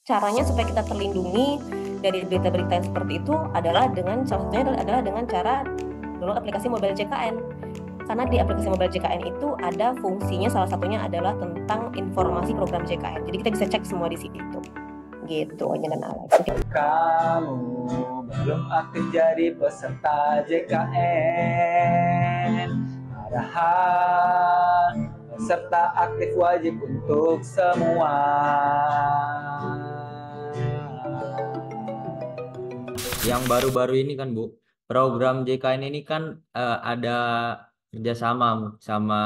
caranya supaya kita terlindungi dari berita-berita yang seperti itu adalah salah satunya adalah dengan cara download aplikasi mobile JKN. Karena di aplikasi mobile JKN itu ada fungsinya, salah satunya adalah tentang informasi program JKN. Jadi kita bisa cek semua di situ. Gitu, Onya dan Alex. Kamu belum aktif jadi peserta JKN, padahal peserta aktif wajib untuk semua. Yang baru-baru ini kan Bu, program JKN ini kan ada kerjasama sama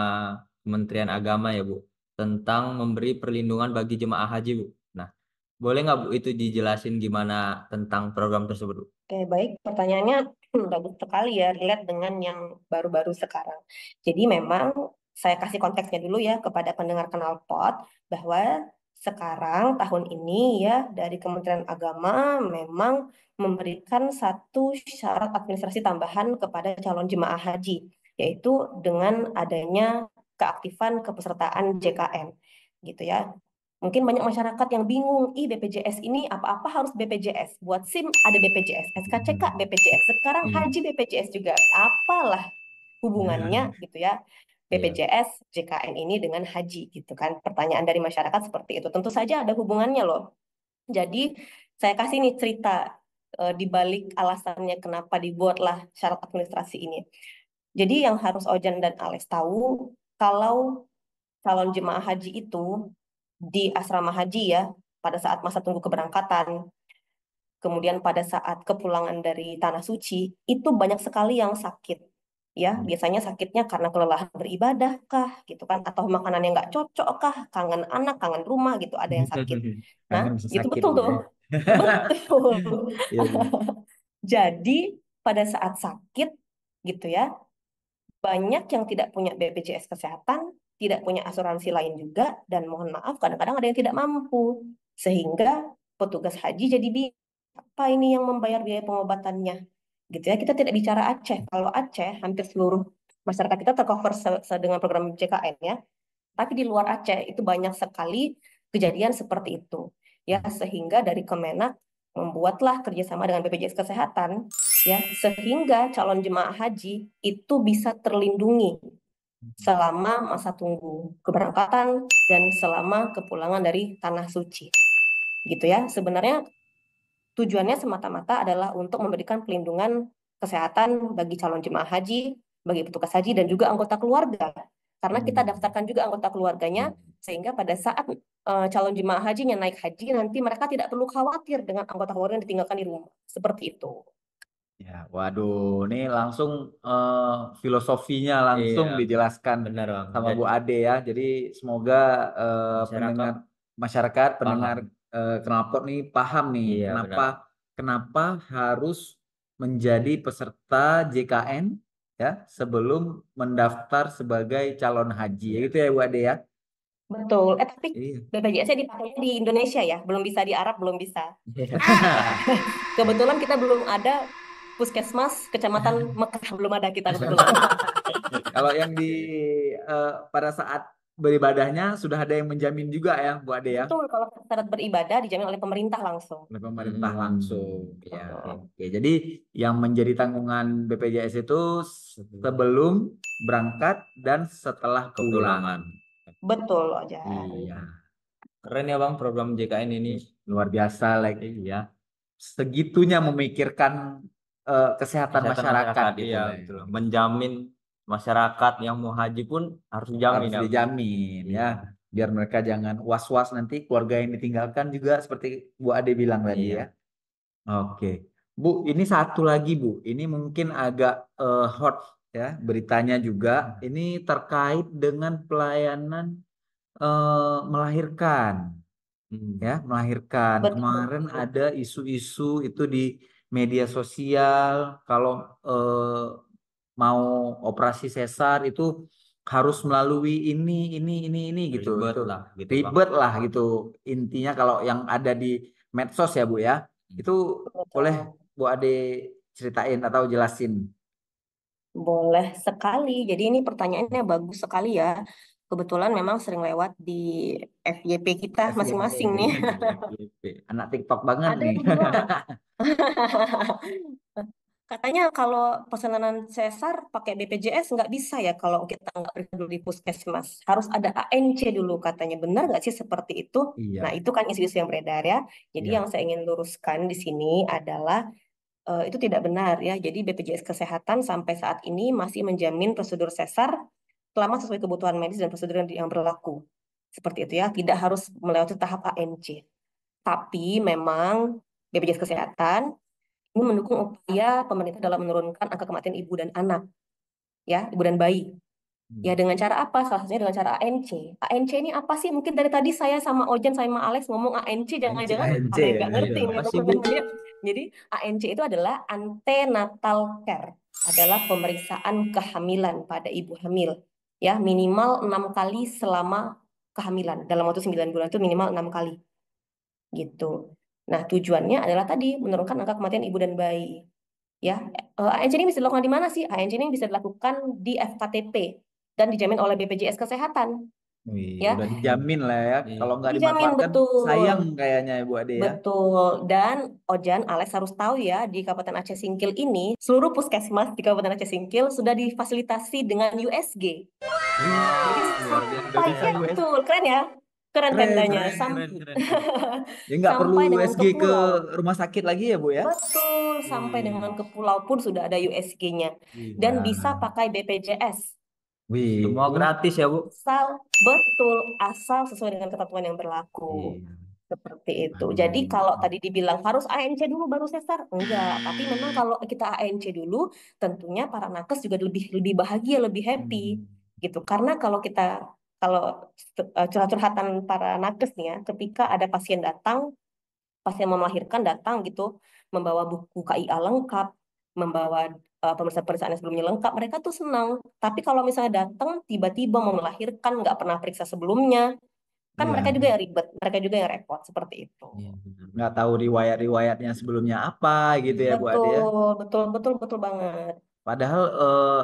Kementerian Agama ya Bu, tentang memberi perlindungan bagi jemaah haji Bu. Nah, boleh nggak Bu itu dijelasin gimana tentang program tersebut Bu? Oke, baik. Pertanyaannya bagus sekali ya, relate dengan yang baru-baru sekarang. Jadi memang saya kasih konteksnya dulu ya kepada pendengar Knalpot bahwa sekarang tahun ini ya dari Kementerian Agama memang memberikan satu syarat administrasi tambahan kepada calon jemaah haji, yaitu dengan adanya keaktifan kepesertaan JKN gitu ya. Mungkin banyak masyarakat yang bingung, BPJS ini apa-apa harus BPJS. Buat SIM ada BPJS, SKCK BPJS, sekarang Iya. haji BPJS juga. Apalah hubungannya gitu ya. Iya. BPJS JKN ini dengan haji gitu kan. Pertanyaan dari masyarakat seperti itu. Tentu saja ada hubungannya loh. Jadi saya kasih nih cerita di balik alasannya kenapa dibuatlah syarat administrasi ini. Jadi yang harus Ojan dan Alex tahu, kalau calon jemaah haji itu di asrama haji ya, pada saat masa tunggu keberangkatan, kemudian pada saat kepulangan dari tanah suci, itu banyak sekali yang sakit. Ya, biasanya sakitnya karena kelelahan beribadah kah, gitu kan, atau makanan yang nggak cocok kah, kangen anak, kangen rumah, gitu, ada yang sakit. Kangen Nah, bisa itu sakit betul Bu tuh, ya. betul. Iya, iya. Jadi pada saat sakit, gitu ya, banyak yang tidak punya BPJS Kesehatan, tidak punya asuransi lain juga, dan mohon maaf, kadang-kadang ada yang tidak mampu. Sehingga petugas haji jadi bingung, apa ini yang membayar biaya pengobatannya? Gitu ya, kita tidak bicara Aceh. Kalau Aceh, hampir seluruh masyarakat kita tercover dengan program JKN ya. Tapi di luar Aceh itu banyak sekali kejadian seperti itu. Ya, sehingga dari Kemenak membuatlah kerjasama dengan BPJS Kesehatan ya sehingga calon jemaah haji itu bisa terlindungi selama masa tunggu keberangkatan dan selama kepulangan dari tanah suci gitu ya. Sebenarnya tujuannya semata-mata adalah untuk memberikan pelindungan kesehatan bagi calon jemaah haji, bagi petugas haji dan juga anggota keluarga. Karena kita daftarkan juga anggota keluarganya sehingga pada saat calon jemaah hajinya naik haji nanti mereka tidak perlu khawatir dengan anggota keluarga yang ditinggalkan di rumah. Seperti itu. Ya, waduh, ini langsung filosofinya langsung Iya, dijelaskan benar Bang. sama Bu Jadi Ade ya. Jadi semoga masyarakat pendengar masyarakat, pendengar paham. knalpot nih paham nih Iya, kenapa benar. kenapa harus menjadi peserta JKN ya sebelum mendaftar sebagai calon haji. Ya Iya. gitu ya Bu Ade ya. Betul. Tapi Iya. BPJS-nya dipakainya di Indonesia ya, belum bisa di Arab, belum bisa. Kebetulan Iya. kita belum ada puskesmas kecamatan Mekah, belum ada kita kebetulan. Kalau yang di pada saat beribadahnya sudah ada yang menjamin juga ya, Bu Ade ya, Betul, kalau syarat beribadah dijamin oleh pemerintah langsung. oleh pemerintah langsung. Ya, Betul. oke. Jadi yang menjadi tanggungan BPJS itu sebelum berangkat dan setelah pulang. Kepulangan. Betul, Ojan. Iya, Keren ya Bang program JKN ini. luar biasa, like Iya. segitunya memikirkan kesehatan Kesehatan masyarakat masyarakat, gitu iya lah. betul. Menjamin masyarakat yang mau haji pun harus dijamin Harus ya. dijamin Iya. ya, biar mereka jangan was-was nanti keluarga yang ditinggalkan juga seperti Bu Ade bilang tadi Iya. ya. Oke, Bu, ini satu lagi Bu, ini mungkin agak hot ya beritanya juga. Ini terkait dengan pelayanan melahirkan ya, melahirkan. Betul. Kemarin ada isu-isu itu di media sosial kalau mau operasi sesar itu harus melalui ini gitu. Ribet Itu lah gitu Bang. ribet lah gitu. Intinya kalau yang ada di medsos ya Bu ya, itu boleh Betul. Bu Ade ceritain atau jelasin. Boleh sekali. Jadi ini pertanyaannya bagus sekali ya. Kebetulan memang sering lewat di FYP kita FYP, masing-masing nih. FYP. Anak TikTok banget Ada nih. yang bilang, katanya kalau persenanan sesar pakai BPJS nggak bisa ya kalau kita nggak periksa dulu di puskesmas. Harus ada ANC dulu katanya. Benar nggak sih seperti itu? Nah, Iya, itu kan isu-isu yang beredar ya. Jadi yang iya. saya ingin luruskan di sini adalah itu tidak benar ya. Jadi BPJS Kesehatan sampai saat ini masih menjamin prosedur sesar selama sesuai kebutuhan medis dan prosedur yang berlaku. Seperti itu ya, tidak harus melewati tahap ANC. Tapi memang BPJS Kesehatan ini mendukung upaya pemerintah dalam menurunkan angka kematian ibu dan anak, ya, ibu dan bayi. Ya, Hmm. dengan cara apa? Salah satunya dengan cara ANC. ANC ini apa sih? Mungkin dari tadi saya sama Ojan sama Alex ngomong ANC, ANC, jangan-jangan ANC ada yang ya. nggak Iya. ngerti nih Apa sih, Bu? teman-teman ya. Jadi ANC itu adalah antenatal care, adalah pemeriksaan kehamilan pada ibu hamil. Ya, minimal 6 kali selama kehamilan. Dalam waktu 9 bulan itu minimal 6 kali gitu. Nah, tujuannya adalah tadi menurunkan angka kematian ibu dan bayi. Ya, ANC ini bisa dilakukan di mana sih? ANC ini bisa dilakukan di FKTP dan dijamin oleh BPJS Kesehatan. Wih, Ya, udah dijamin lah ya. Iya. Kalau nggak dijamin dimanfaatkan, sayang betul. kayaknya ya Bu Ade ya. Betul. Dan Ojan, Alex harus tahu ya, di Kabupaten Aceh Singkil ini, seluruh puskesmas di Kabupaten Aceh Singkil sudah difasilitasi dengan USG. Jadi Wow, luar biasa. Udah sampai, bisa ya US. betul, keren ya. Keren Keren, tendanya. Keren, keren, keren, keren. Ya nggak perlu Sampai dengan USG ke ke pulau. rumah sakit lagi ya Bu ya? Betul, sampai dengan Wih, ke pulau pun sudah ada USG-nya. Dan gila. bisa Nah, pakai BPJS. wih, Semua gratis ya, Bu? Asal, betul, asal sesuai dengan ketentuan yang berlaku. Iya. Seperti itu. Jadi aduh. kalau tadi dibilang harus ANC dulu baru sesar, enggak. Tapi memang kalau kita ANC dulu, tentunya para nakes juga lebih lebih bahagia, lebih happy, Hmm. gitu. Karena kalau curhat-curhatan para nakes nih ya, ketika ada pasien datang, pasien mau melahirkan datang gitu, membawa buku KIA lengkap, membawa pemeriksaan-pemeriksaan yang sebelumnya lengkap, mereka tuh senang. Tapi kalau misalnya datang tiba-tiba mau melahirkan, nggak pernah periksa sebelumnya, kan mereka Iya, juga yang ribet, mereka juga yang repot seperti itu. Iya, benar, nggak benar. tahu riwayat-riwayatnya sebelumnya apa gitu ya Bu Ade ya. Betul, betul, betul, betul banget. Padahal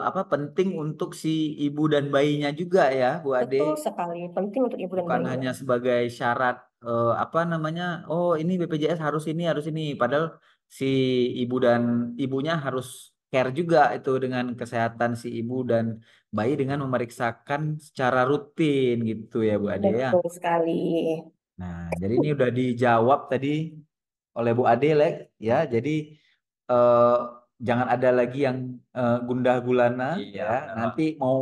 apa penting untuk si ibu dan bayinya juga ya Bu Ade. Betul sekali, penting untuk ibu dan Bukan bayinya. hanya sebagai syarat apa namanya, oh ini BPJS harus ini. Padahal si ibu dan ibunya harus care juga itu dengan kesehatan si ibu dan bayi dengan memeriksakan secara rutin gitu ya Bu Ade ya. Betul sekali. Nah, jadi ini udah dijawab tadi oleh Bu Ade, Lek. Ya, jadi eh, jangan ada lagi yang gundah gulana Iya, ya. benar, Pak. Nanti mau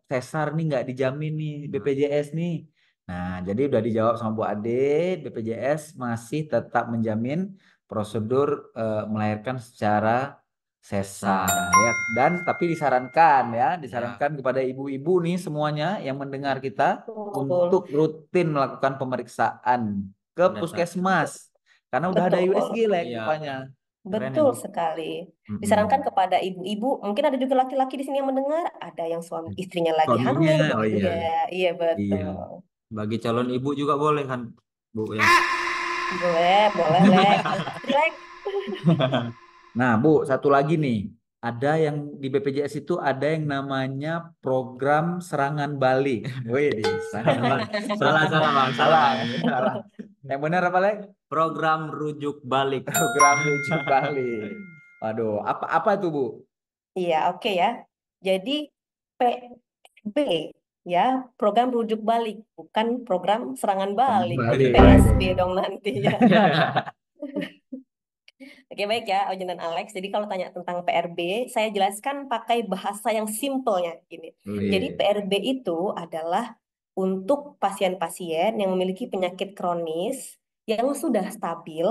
sesar nih nggak dijamin nih BPJS nih. Nah, jadi udah dijawab sama Bu Ade, BPJS masih tetap menjamin prosedur melahirkan secara sesar Sesar. ya. Dan tapi disarankan ya, Ya, disarankan kepada ibu-ibu nih semuanya yang mendengar kita untuk Betul, rutin melakukan pemeriksaan ke benar, Pak. puskesmas karena udah ada USG betul, like Iya, rupanya. keren ya, betul Bu. sekali. Disarankan Mm-mm. kepada ibu-ibu, mungkin ada juga laki-laki di sini yang mendengar, ada yang suami istrinya lagi Suaminya, hamil, oh iya, iya, iya Iya. betul. Bagi calon ibu juga boleh kan, Bu ya? Boleh, boleh, Lek. Makasih, Lek. Nah, Bu, satu lagi nih. Ada yang di BPJS itu ada yang namanya program serangan balik. Wih, serangan Salah, balik. salah, salah, Bang. Salah, Salah, Bang. salah. Yang benar apa, Lek? Program rujuk balik. Program rujuk balik. Waduh, apa itu, Bu? Iya, oke ya. Jadi PB ya, program rujuk balik, bukan program serangan Serangan balik. Nanti balik. PSB Waduh. dong nanti ya. Oke, baik ya, Ojen dan Alex. Jadi kalau tanya tentang PRB, saya jelaskan pakai bahasa yang simpelnya gini. Jadi Wih. PRB itu adalah untuk pasien-pasien yang memiliki penyakit kronis yang sudah stabil,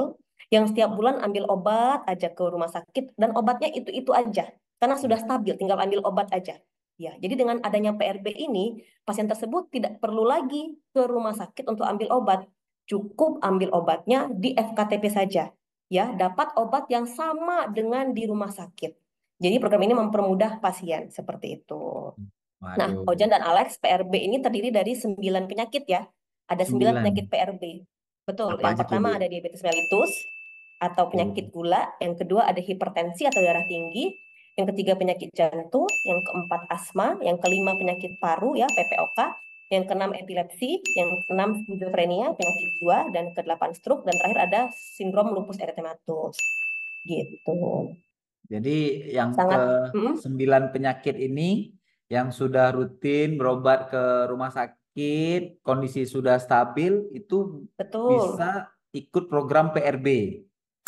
yang setiap bulan ambil obat aja ke rumah sakit dan obatnya itu-itu aja. Karena sudah stabil, tinggal ambil obat aja. Ya, jadi dengan adanya PRB ini, pasien tersebut tidak perlu lagi ke rumah sakit untuk ambil obat. Cukup ambil obatnya di FKTP saja. Ya, dapat obat yang sama dengan di rumah sakit. Jadi program ini mempermudah pasien seperti itu. Nah, Waduh. Ojan dan Alex, PRB ini terdiri dari 9 penyakit ya. Ada 9 9. penyakit PRB. Betul, Apa yang aja tuh, Bu? pertama ada diabetes mellitus atau penyakit Oh. gula, yang kedua ada hipertensi atau darah tinggi, yang ketiga penyakit jantung, yang keempat asma, yang kelima penyakit paru ya, PPOK, yang keenam epilepsi, yang keenam skizofrenia, penyakit jiwa, dan kedelapan stroke, dan terakhir ada sindrom lupus erythematosus. Gitu. Jadi yang Sangat, ke-9 penyakit ini yang sudah rutin berobat ke rumah sakit, kondisi sudah stabil, itu betul, bisa ikut program PRB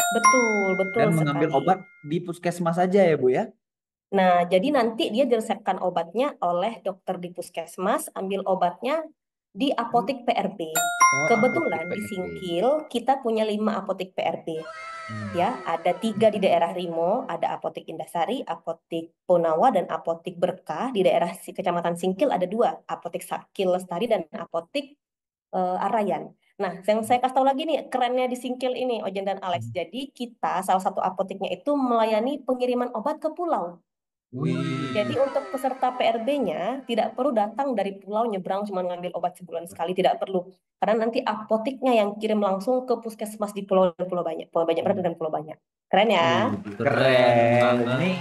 betul dan mengambil sekali. obat di puskesmas saja ya Bu ya? Nah, jadi nanti dia diresepkan obatnya oleh dokter di puskesmas, ambil obatnya di apotek PRB. Oh, apotek Kebetulan di PRB. Singkil kita punya 5 apotek PRB. Hmm. Ya, ada 3 di daerah Rimo, ada apotek Indasari, apotek Ponawa, dan apotek Berkah. Di daerah Kecamatan Singkil ada 2, apotek Sakil Lestari dan apotek Arayan. Nah, yang saya kasih tahu lagi nih, kerennya di Singkil ini, Ojen dan Alex. Jadi kita, salah satu apoteknya itu melayani pengiriman obat ke pulau. Jadi Wih, untuk peserta PRB-nya tidak perlu datang dari pulau nyebrang cuma ngambil obat sebulan sekali, tidak perlu. Karena nanti apoteknya yang kirim langsung ke puskesmas di pulau dan pulau banyak, pulau banyak berarti dan pulau banyak. Keren ya? wih, Keren keren. banget. Ini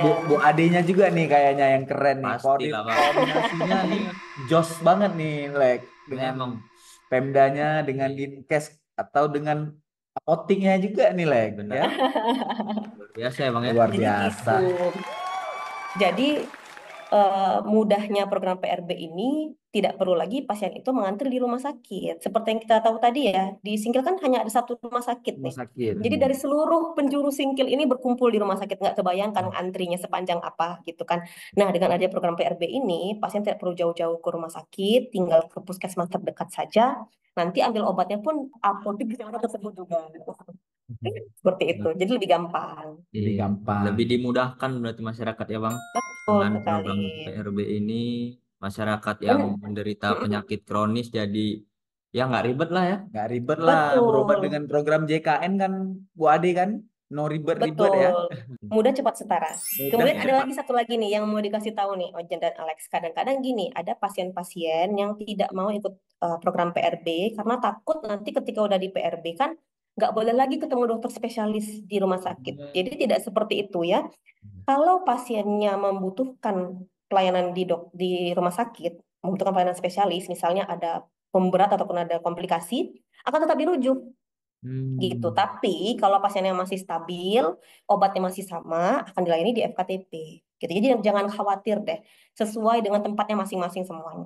Bu Keren. Adenya juga nih kayaknya yang keren nih. Pastilah Bang. Koordinasinya nih jos banget nih, Lek. Dengan Memang Pemdanya, dengan Dinkes, atau dengan apotiknya juga nih, Lek. benar. Ya, Luar biasa ya Bang ya. luar Jadi biasa. gitu. Jadi mudahnya program PRB ini tidak perlu lagi pasien itu mengantri di rumah sakit. Seperti yang kita tahu tadi ya, di Singkil kan hanya ada 1 rumah sakit Rumah nih. sakit. Jadi dari seluruh penjuru Singkil ini berkumpul di rumah sakit, nggak kebayangkan antrinya sepanjang apa gitu kan. Nah, dengan adanya program PRB ini, pasien tidak perlu jauh-jauh ke rumah sakit, tinggal ke puskesmas terdekat saja. Nanti ambil obatnya pun apotek di tempat tersebut juga. Seperti itu. Jadi lebih gampang. Lebih Iya, gampang. lebih dimudahkan berarti masyarakat ya Bang. Betul Dengan sekali. program PRB ini, masyarakat yang Ben- menderita Mm-mm. penyakit kronis jadi ya nggak ribet lah ya. Nggak ribet lah. Berobat Betul. dengan program JKN kan, Bu Ade kan. No ribet-ribet ya. Betul, mudah cepat setara. Mudah Kemudian ada cepat. lagi satu lagi nih yang mau dikasih tahu nih, Ojen dan Alex. Kadang-kadang gini, ada pasien-pasien yang tidak mau ikut program PRB karena takut nanti ketika udah di PRB kan nggak boleh lagi ketemu dokter spesialis di rumah sakit. Jadi tidak seperti itu ya. Kalau pasiennya membutuhkan pelayanan di rumah sakit, membutuhkan pelayanan spesialis, misalnya ada pemberat ataupun ada komplikasi, akan tetap dirujuk gitu. Hmm. Tapi kalau pasiennya masih stabil, obatnya masih sama, akan dilayani di FKTP. Gitu. Jadi jangan khawatir deh, sesuai dengan tempatnya masing-masing semuanya.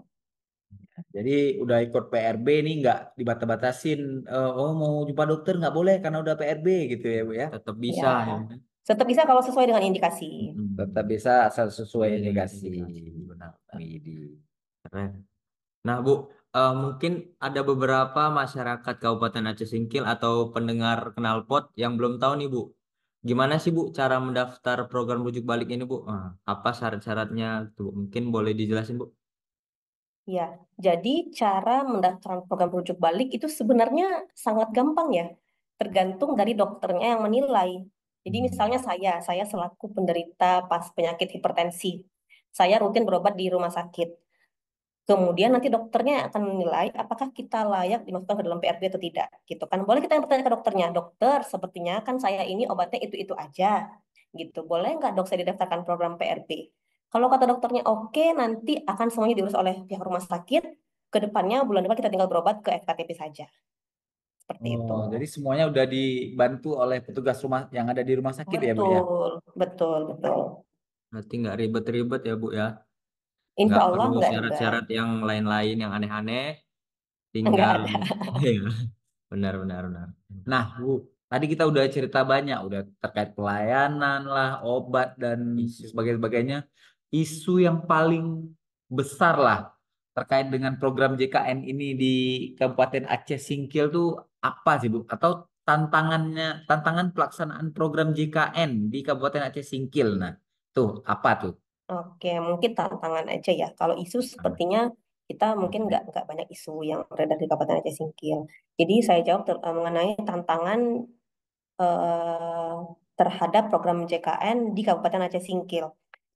Jadi udah ikut PRB nih nggak dibatas-batasin. Oh mau jumpa dokter nggak boleh karena udah PRB gitu ya Bu ya. Tetap Ya, bisa ya. tetap bisa kalau sesuai dengan indikasi. Tetap bisa asal sesuai indikasi. Benar. Widih. Keren. Nah, Bu, mungkin ada beberapa masyarakat Kabupaten Aceh Singkil atau pendengar Knalpot yang belum tahu nih, Bu. Gimana sih, Bu, cara mendaftar program rujuk balik ini, Bu? Apa syarat-syaratnya, tuh? Mungkin boleh dijelasin, Bu? Ya, jadi cara mendaftar program rujuk balik itu sebenarnya sangat gampang ya, tergantung dari dokternya yang menilai. Jadi misalnya saya selaku penderita pas penyakit hipertensi, saya rutin berobat di rumah sakit. Kemudian nanti dokternya akan menilai apakah kita layak dimasukkan ke dalam PRB atau tidak, gitu kan? Boleh kita yang bertanya ke dokternya, dokter, sepertinya kan saya ini obatnya itu aja, gitu. Boleh nggak dok saya didaftarkan program PRB? Kalau kata dokternya oke, nanti akan semuanya diurus oleh pihak rumah sakit. Kedepannya bulan depan kita tinggal berobat ke FKTP saja, seperti itu. Oh, jadi semuanya udah dibantu oleh petugas rumah yang ada di rumah sakit ya Bu ya? Betul, betul, betul. Berarti nggak ribet-ribet ya, Bu, ya? Insya Nggak Allah perlu nggak ribet, syarat-syarat yang lain-lain yang aneh-aneh. nggak Tinggal, ada. iya, benar, benar, benar. Nah, Bu, tadi kita udah cerita banyak, udah terkait pelayanan lah, obat dan sebagainya. Isu yang paling besar lah terkait dengan program JKN ini di Kabupaten Aceh Singkil tuh apa sih, Bu? Atau tantangan pelaksanaan program JKN di Kabupaten Aceh Singkil. Nah, tuh apa tuh? Oke, mungkin tantangan aja ya. Kalau isu sepertinya kita mungkin nggak banyak isu yang beredar di Kabupaten Aceh Singkil. Jadi saya jawab mengenai tantangan eh, terhadap program JKN di Kabupaten Aceh Singkil.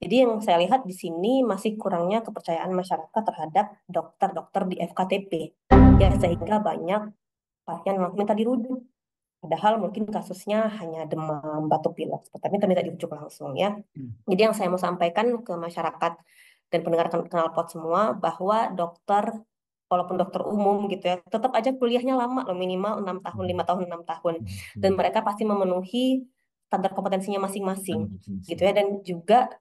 Jadi yang saya lihat di sini masih kurangnya kepercayaan masyarakat terhadap dokter-dokter di FKTP. Ya, sehingga banyak pasien yang minta dirujuk. Padahal mungkin kasusnya hanya demam, batuk pilek, tapi minta dirujuk langsung ya. Jadi yang saya mau sampaikan ke masyarakat dan pendengar knalpot semua bahwa dokter, walaupun dokter umum gitu ya, tetap aja kuliahnya lama loh, minimal 6 tahun, 5 tahun, 6 tahun. Dan mereka pasti memenuhi standar kompetensinya masing-masing gitu ya. Dan juga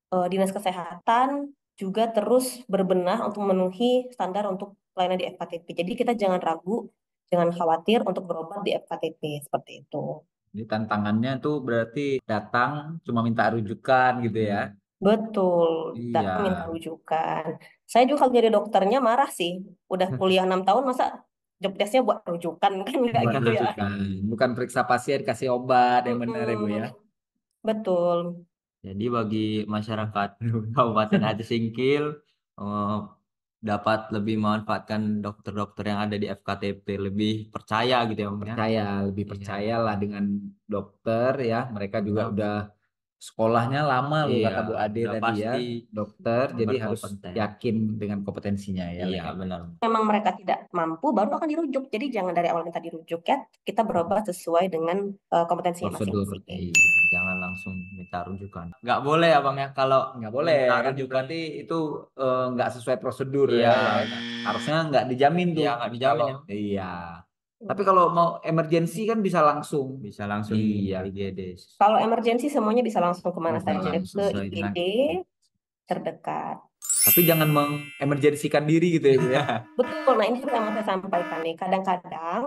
Dinas Kesehatan juga terus berbenah untuk memenuhi standar untuk pelayanan di FKTP. Jadi kita jangan ragu, jangan khawatir untuk berobat di FKTP seperti itu. Jadi tantangannya tuh berarti datang cuma minta rujukan gitu ya. Betul, Iya. datang minta rujukan. Saya juga kalau jadi dokternya marah sih. Udah kuliah 6 tahun masa job testnya buat rujukan kan nggak Buat gitu ya. rujukan, bukan periksa pasien, kasih obat yang benar ya Bu ya. Mm-mm, betul. Jadi bagi masyarakat Kabupaten Aceh Singkil eh, dapat lebih memanfaatkan dokter-dokter yang ada di FKTP, lebih percaya gitu ya Om ya. Percaya, lebih Iya. percayalah dengan dokter ya. Mereka juga Nah, udah sekolahnya lama loh iya, kata Bu Ade udah tadi ya. pasti Dokter, jadi harus berkompeten. yakin dengan kompetensinya ya. Iya, Lek. benar. Memang mereka tidak mampu, baru akan dirujuk. Jadi jangan dari awal minta dirujuk ya. Kita berobat sesuai dengan kompetensinya Prosedur. masing-masing. Iya, jangan langsung minta rujukan. Nggak boleh ya Bang ya kalau Nggak boleh minta kan, rujukan. berarti itu nggak sesuai prosedur Iya, ya. Harusnya nggak dijamin tuh iya nggak dijamin kalau ya. iya. Tapi kalau mau emergency kan bisa langsung. Bisa langsung Iya, ke IGD. Kalau emergensi semuanya bisa langsung kemana bisa saja, ke langsung. Sesuai dengan IGD terdekat. Tapi jangan mengemergensikan diri gitu ya Bu ya. Betul, nah ini juga yang mau saya sampaikan nih. Kadang-kadang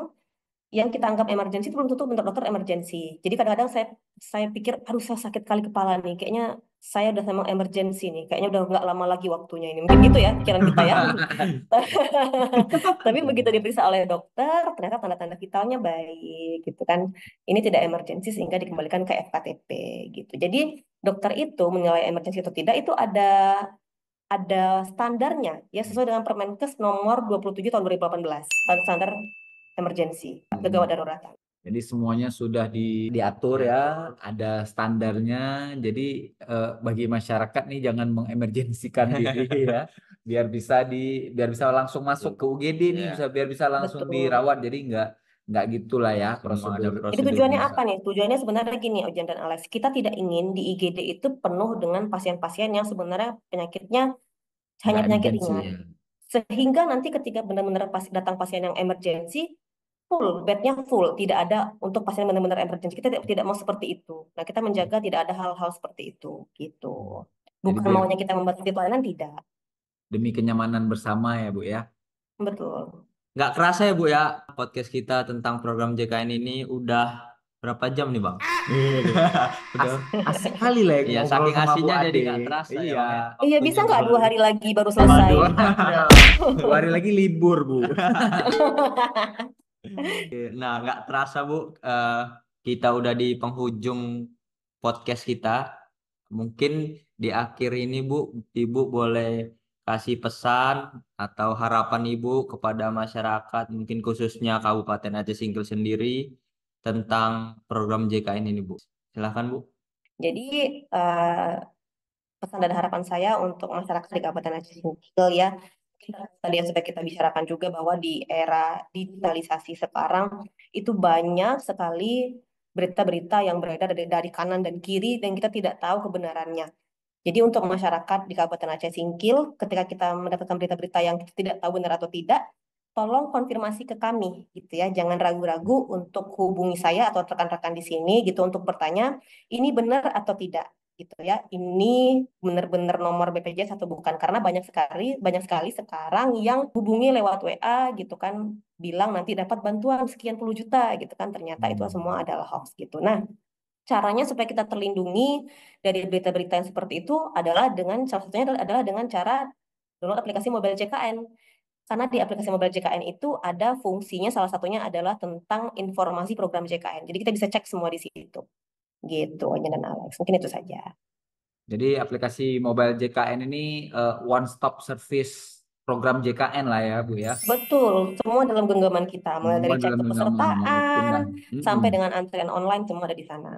yang kita anggap emergensi itu belum tentu benar dokter emergensi. Jadi kadang-kadang saya pikir, aduh saya sakit kali kepala nih, kayaknya saya udah memang emergensi nih, kayaknya udah nggak lama lagi waktunya ini. Mungkin gitu ya pikiran kita ya. Tapi begitu diperiksa oleh dokter, ternyata tanda-tanda vitalnya baik gitu kan. Ini tidak emergensi sehingga dikembalikan ke FKTP gitu. Jadi dokter itu menilai emergensi atau tidak itu ada standarnya ya sesuai dengan Permenkes nomor 27 tahun 2018, standar emergensi gawat darurat. Jadi semuanya sudah diatur ya, ada standarnya. Jadi bagi masyarakat nih jangan mengemergensikan diri ya, biar bisa langsung masuk ke UGD nih, Iya. biar bisa langsung Betul. dirawat. Jadi nggak gitulah ya Semua ada Jadi prosedurnya. tujuannya apa nih? Tujuannya sebenarnya gini, Ojan dan Alex. Kita tidak ingin di IGD itu penuh dengan pasien-pasien yang sebenarnya penyakitnya hanya nggak penyakit emergency ringan. ya. Sehingga nanti ketika benar-benar datang pasien yang emergensi, full, bednya full. Tidak ada untuk pasien yang benar-benar emergensi. Kita tidak mau seperti itu. Nah, kita menjaga tidak ada hal-hal seperti itu. Gitu. Jadi Bukan biar maunya kita membatasi pelayanan, tidak. demi kenyamanan bersama ya Bu ya. Betul. Nggak kerasa ya Bu ya, podcast kita tentang program JKN ini udah berapa jam nih Bang? Udah. Asik kali lah Iya, ngobrol saking sama Bu asinnya jadi Ade. nggak terasa ya Iya. Bang ya. Iya, Waktunya bisa nggak 2 hari berlalu. lagi baru selesai? Waduh, ada. 2 hari lagi libur Bu. Nah, nggak terasa Bu, kita udah di penghujung podcast kita. Mungkin di akhir ini Bu, Ibu boleh kasih pesan atau harapan Ibu kepada masyarakat, mungkin khususnya Kabupaten Aceh Singkil sendiri tentang program JKN ini Bu. Silahkan Bu. Jadi, eh, pesan dan harapan saya untuk masyarakat di Kabupaten Aceh Singkil ya, tadi yang sudah kita bicarakan juga bahwa di era digitalisasi sekarang itu banyak sekali berita-berita yang beredar dari kanan dan kiri dan kita tidak tahu kebenarannya. Jadi untuk masyarakat di Kabupaten Aceh Singkil, ketika kita mendapatkan berita-berita yang kita tidak tahu benar atau tidak, tolong konfirmasi ke kami gitu ya. Jangan ragu-ragu untuk hubungi saya atau rekan-rekan di sini gitu untuk bertanya, ini benar atau tidak gitu ya. Ini benar-benar nomor BPJS atau bukan? Karena banyak sekali sekarang yang hubungi lewat WA gitu kan, bilang nanti dapat bantuan sekian puluh juta gitu kan. Ternyata itu semua adalah hoax gitu. Nah, caranya supaya kita terlindungi dari berita-berita yang seperti itu adalah dengan salah satunya adalah dengan cara download aplikasi mobile JKN. Karena di aplikasi mobile JKN itu ada fungsinya salah satunya adalah tentang informasi program JKN. Jadi kita bisa cek semua di situ. Gitu, Anya dan Alex. Mungkin itu saja. Jadi aplikasi mobile JKN ini one stop service program JKN lah ya Bu ya. Betul, semua dalam genggaman kita. Mulai Semua dari cek dalam genggaman mau kepesertaan pindah. sampai Mm-mm. dengan antrian online semua ada di sana.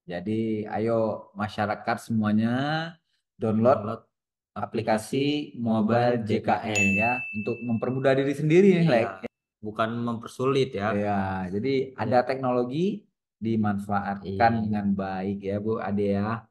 Jadi ayo masyarakat semuanya download Download aplikasi mobile JKN ya untuk mempermudah diri sendiri nih, Iya, Lek. bukan mempersulit ya. Ya, jadi ada teknologi dimanfaatkan Iya. dengan baik ya Bu Ade ya.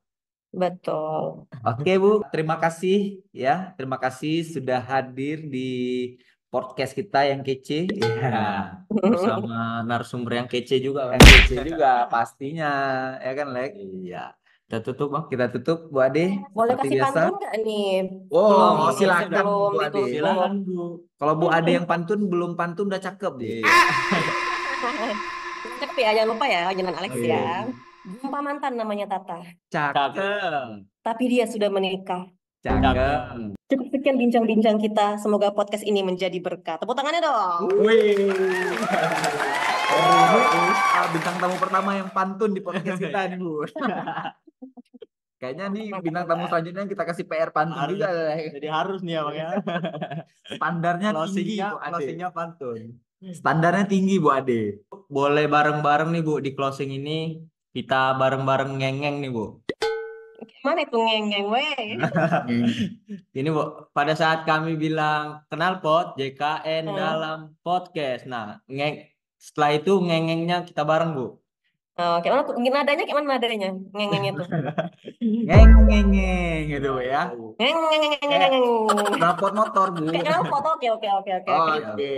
Betul. Oke Bu, terima kasih ya. Terima kasih sudah hadir di podcast kita yang kece. Ya, Bersama narasumber yang kece juga kan. yang kece juga pastinya. Ya kan, Lek? Iya. Kita tutup Bang. Kita tutup Bu Ade Boleh seperti kasih biasa. pantun nggak nih? Oh, Sebelum ini, silakan sebelum Bu itu, Ade. sebelum. Silakan Bu. Kalau Bu Ade yang pantun belum pantun udah cakep Bu. Iya. Cakep ya, jangan lupa ya, jangan Alex ya. Oke. Jumpa mantan namanya Tata, Cakep. Cakep. tapi dia sudah menikah. Cakep. Cukup sekian bincang-bincang kita. Semoga podcast ini menjadi berkah. Tepuk tangannya dong. Wih. Bintang tamu pertama yang pantun di podcast kita nih Bu. Kayaknya nih Mantap, bintang tamu mantap. selanjutnya kita kasih PR pantun Harus. juga. Lek. Jadi harus nih ya Bang ya. Standarnya tinggi Closingnya, Bu Ade. closingnya pantun. Standarnya tinggi Bu Ade. Boleh bareng-bareng nih Bu di closing ini. Kita bareng-bareng ngengeng nih Bu. Gimana itu ngeng-ngeng, weh? Ini Bu, pada saat kami bilang kenal pot JKN Hmm. dalam podcast. Nah, setelah itu ngengengnya kita bareng Bu. Oh, kayak mana tuh? Nadanya kayak mana nadanya? Ngeng-ngeng itu. Ngeng ngeng ngeng gitu Bu ya. Ngeng, ngeng, ngeng, ngeng, Kayak ngeng. knalpot motor Bu. Kayak knalpot. Oke, oke, oke, oke, oke. Oke.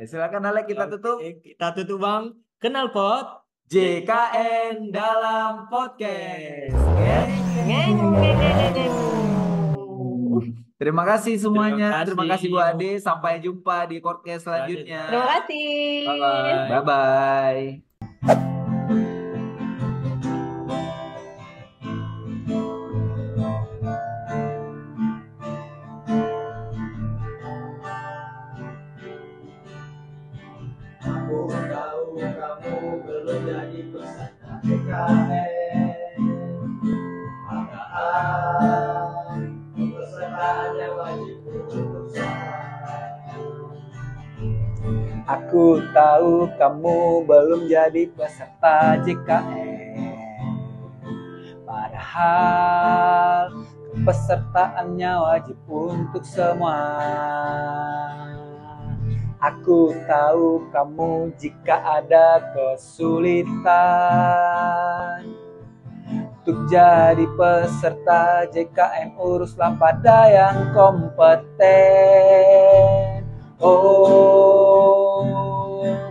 Silakan Alek kita tutup. Oke, kita tutup Bang. Kenal pot JKN dalam podcast. Ngeng, ngeng, ngeng, ngeng, ngeng. Terima kasih semuanya. Terima Terima kasih Bu kasih. Ade. Sampai jumpa di podcast selanjutnya. Terima kasih. Bye-bye. Bye bye. Aku tahu kamu belum jadi peserta PKN. Padahal pesertaan yang wajib untuk Aku tahu kamu belum jadi peserta JKN. Padahal kepesertaannya wajib untuk semua. Aku tahu kamu jika ada kesulitan untuk jadi peserta JKN, uruslah pada yang kompeten. Oh,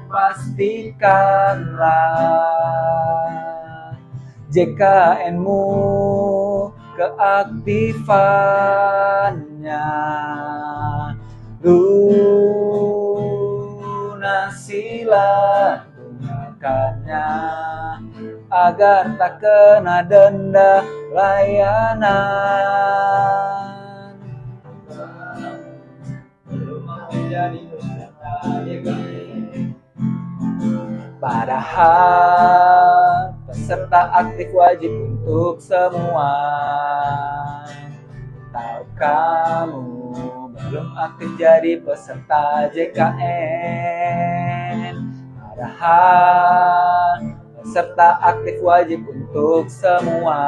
pastikanlah JKN-mu keaktifannya. Lunasilah tunggakannya agar tak kena denda layanan. Belum menjadi peserta JKN. Padahal peserta aktif wajib untuk semua. Tahu kamu belum aktif jadi peserta JKN. Padahal peserta aktif wajib untuk semua.